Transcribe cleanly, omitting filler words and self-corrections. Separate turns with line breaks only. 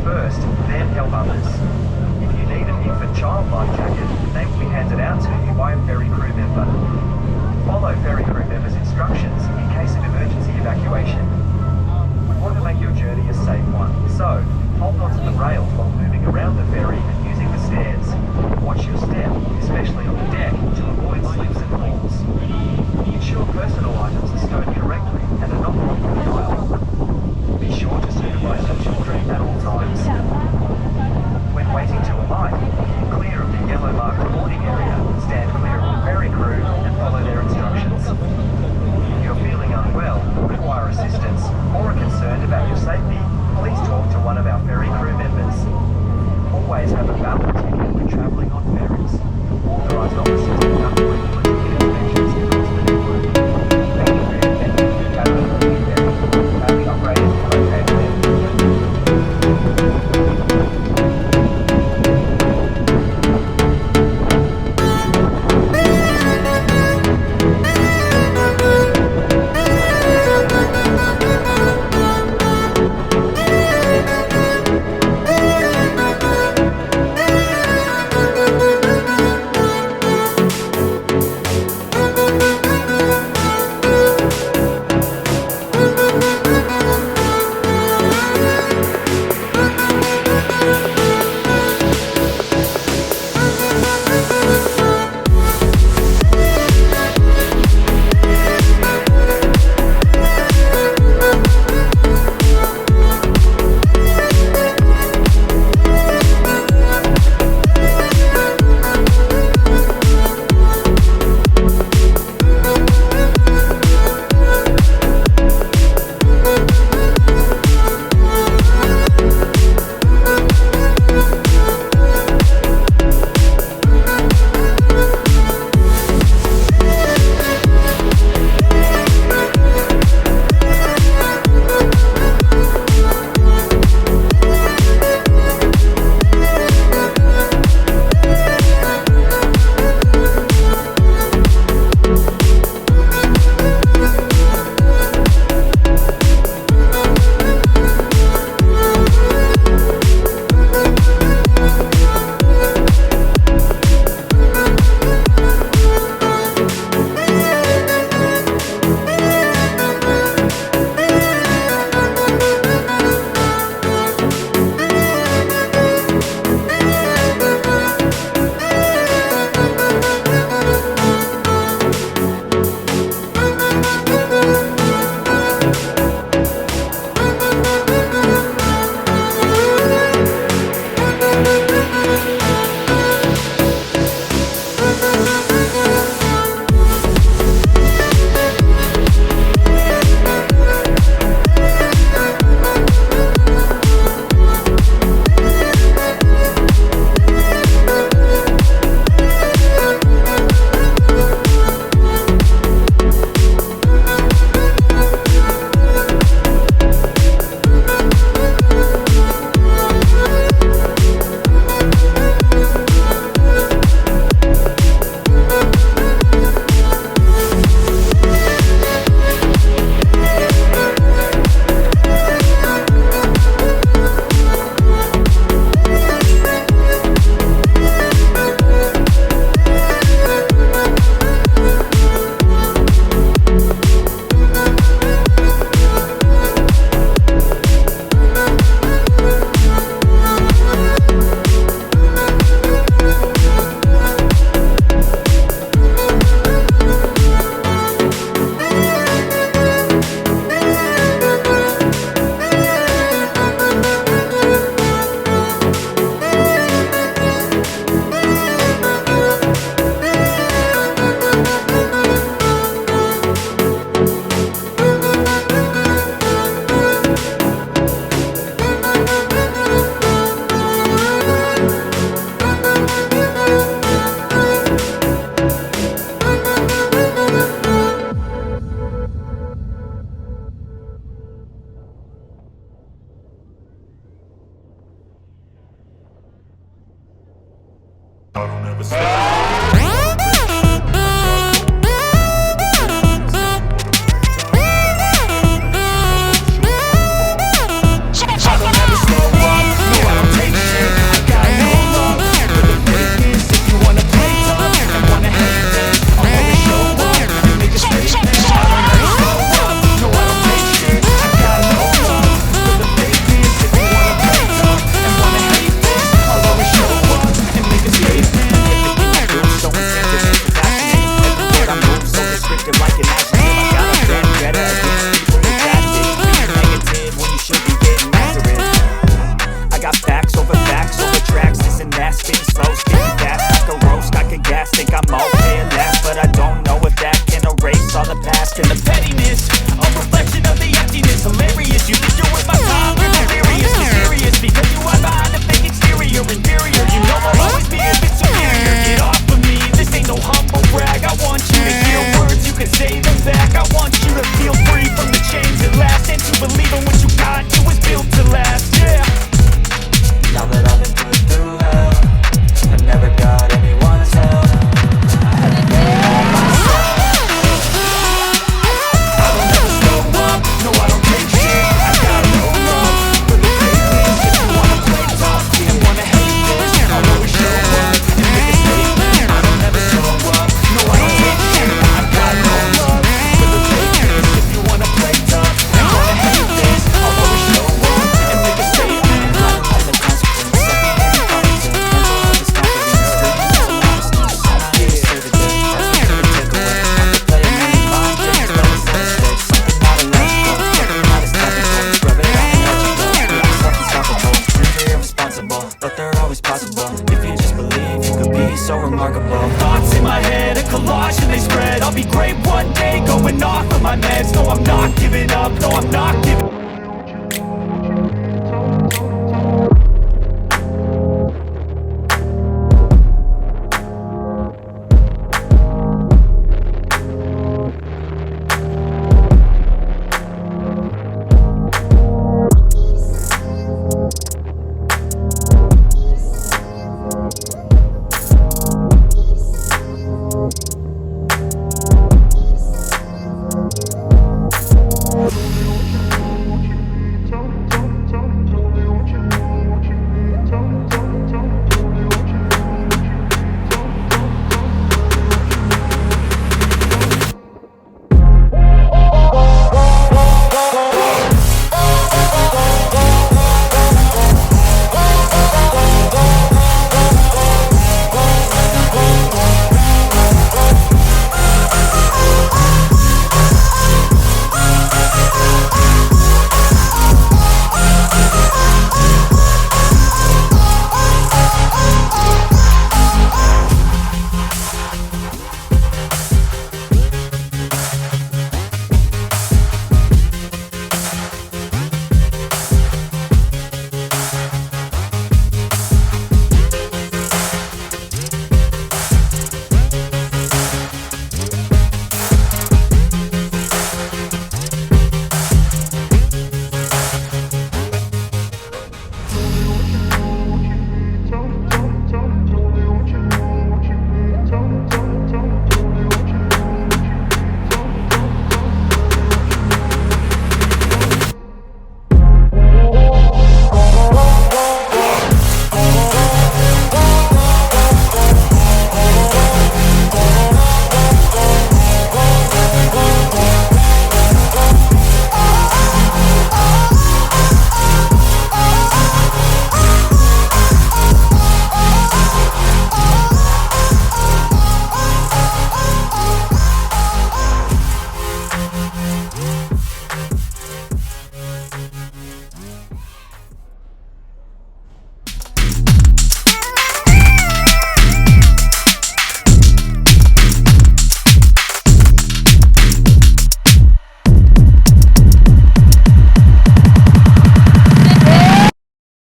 first, then help others. If you need an infant child life jacket, they will be handed out to you by a ferry crew member. Follow ferry crew members' instructions in case of emergency evacuation. We want to make your journey a safe one, so hold on to the rails while moving around the ferry and using the stairs. Watch your step, especially on the deck, to avoid slips and falls. Ensure personal items are stowed correctly and are not blocking the aisle. Be sure to supervise your children at all times. When waiting to alight, keep clear of the yellow marked boarding area, stand clear of the ferry crew and follow their instructions. If you're feeling unwell, require assistance, or are concerned about your safety, please talk to one of our ferry crew members. Always have a valid ticket when travelling on ferries. Authorised officers conduct regular ticket inspections across the network. Thank you for your attention to Taronga Zoo Ferry, proudly operated by located
I don't ever stop. I don't ever slow up.
remarkable. Thoughts in my head, a collage and they spread. I'll be great one day, going off of my meds. No, I'm not giving up, no, I'm not giving